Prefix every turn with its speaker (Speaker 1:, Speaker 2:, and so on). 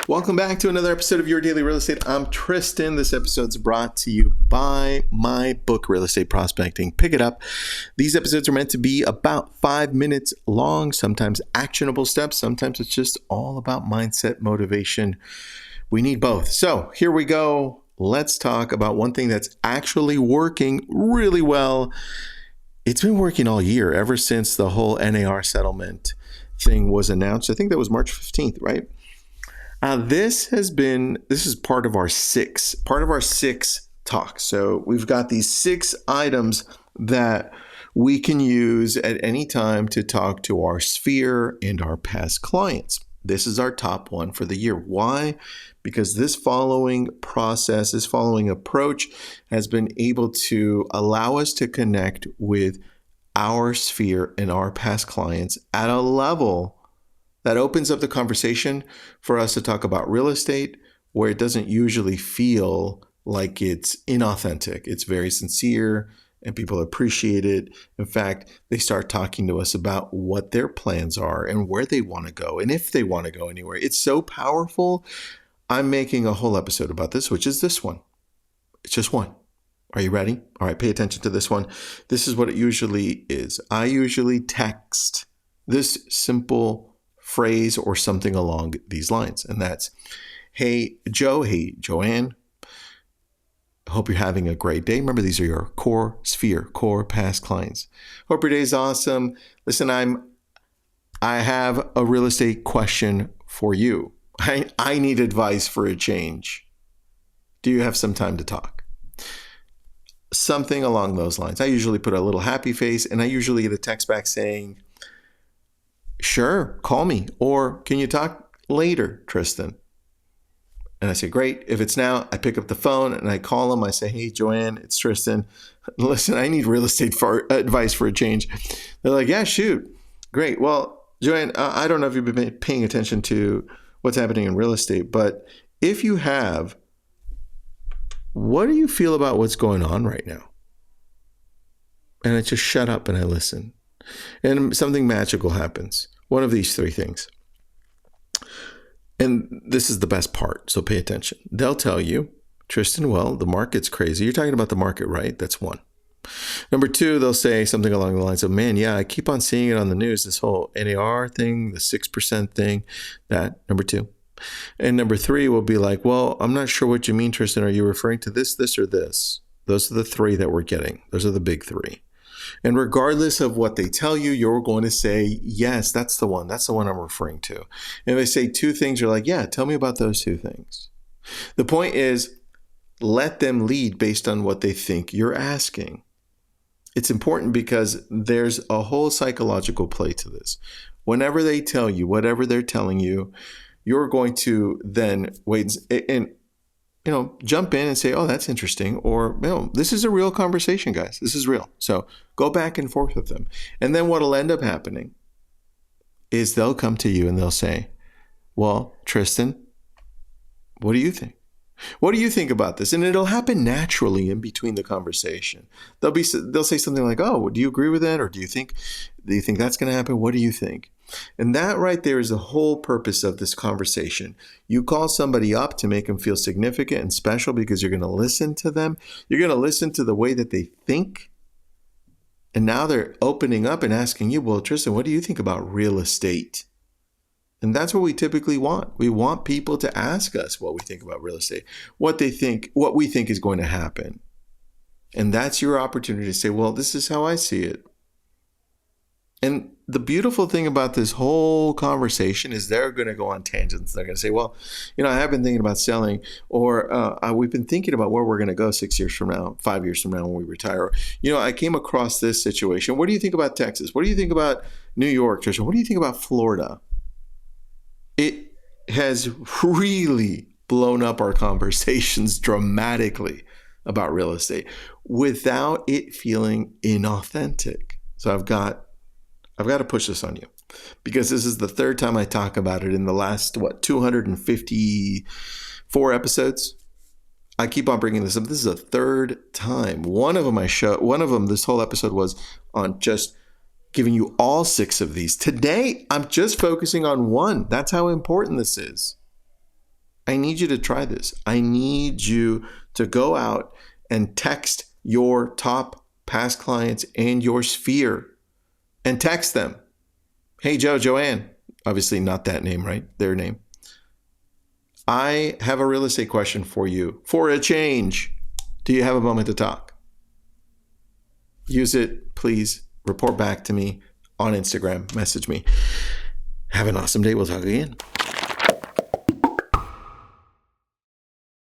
Speaker 1: Welcome back to another episode of Your Daily Real Estate. I'm Tristan. This episode's brought to you by my book, Real Estate Prospecting. Pick it up. These episodes are meant to be about 5 minutes long, sometimes actionable steps. Sometimes it's just all about mindset, motivation. We need both. So here we go. Let's talk about one thing that's actually working really well. It's been working all year, ever since the whole NAR settlement thing was announced. I think that was March 15th, right? This is part of our six talks. So we've got these 6 items that we can use at any time to talk to our sphere and our past clients. This is our top one for the year. Why? Because this following process, this following approach has been able to allow us to connect with our sphere and our past clients at a level that opens up the conversation for us to talk about real estate where it doesn't usually feel like it's inauthentic. It's very sincere and people appreciate it. In fact, they start talking to us about what their plans are and where they want to go and if they want to go anywhere. It's so powerful. I'm making a whole episode about this, which is this one. It's just one. Are you ready? All right, pay attention to this one. This is what it usually is. I usually text this simple phrase or something along these lines. And that's, hey, Joe, hey, Joanne, hope you're having a great day. Remember, these are your core sphere, core past clients. Hope your day is awesome. Listen, I have a real estate question for you. I need advice for a change. Do you have some time to talk? Something along those lines. I usually put a little happy face and I usually get a text back saying, sure, call me. Or can you talk later, Tristan? And I say, great. If it's now, I pick up the phone and I call them. I say, hey, Joanne, it's Tristan. Listen, I need real estate advice for a change. They're like, yeah, shoot. Great. Well, Joanne, I don't know if you've been paying attention to what's happening in real estate, but if you have, what do you feel about what's going on right now? And I just shut up and I listen. And something magical happens. One of these 3 things. And this is the best part, so pay attention. They'll tell you, Tristan, well, the market's crazy. You're talking about the market, right? That's one. Number 2, they'll say something along the lines of, man, yeah, I keep on seeing it on the news, this whole NAR thing, the 6% thing, that, number 2. And number 3 will be like, well, I'm not sure what you mean, Tristan. Are you referring to this, or this? Those are the 3 that we're getting. Those are the big 3. And regardless of what they tell you, you're going to say, yes, that's the one. That's the one I'm referring to. And if they say 2 things, you're like, yeah, tell me about those 2 things. The point is, let them lead based on what they think you're asking. It's important because there's a whole psychological play to this. Whenever they tell you, whatever they're telling you, you're going to then wait and jump in and say, oh, that's interesting. Or, no, this is a real conversation, guys. This is real. So go back and forth with them. And then what'll end up happening is they'll come to you and they'll say, well, Tristan, what do you think? What do you think about this? And it'll happen naturally in between the conversation. They'll say something like, oh, do you agree with that? Or do you think that's going to happen? What do you think? And that right there is the whole purpose of this conversation. You call somebody up to make them feel significant and special because you're going to listen to them. You're going to listen to the way that they think. And now they're opening up and asking you, well, Tristan, what do you think about real estate? And that's what we typically want. We want people to ask us what we think about real estate, what they think, what we think is going to happen. And that's your opportunity to say, well, this is how I see it. And the beautiful thing about this whole conversation is they're going to go on tangents. They're going to say, well, I have been thinking about selling, or we've been thinking about where we're going to go 6 years from now, 5 years from now when we retire. I came across this situation. What do you think about Texas? What do you think about New York, Trisha? What do you think about Florida? It has really blown up our conversations dramatically about real estate without it feeling inauthentic. So I've got to push this on you because this is the 3rd time I talk about it in the last, 254 episodes. I keep on bringing this up. This is a 3rd time. One of them, this whole episode was on just giving you all 6 of these. Today, I'm just focusing on one. That's how important this is. I need you to try this. I need you to go out and text your top past clients and your sphere and text them. Hey, Joe, Joanne, obviously not that name, right? Their name. I have a real estate question for you for a change. Do you have a moment to talk? Use it, please. Report back to me on Instagram. Message me. Have an awesome day. We'll talk again.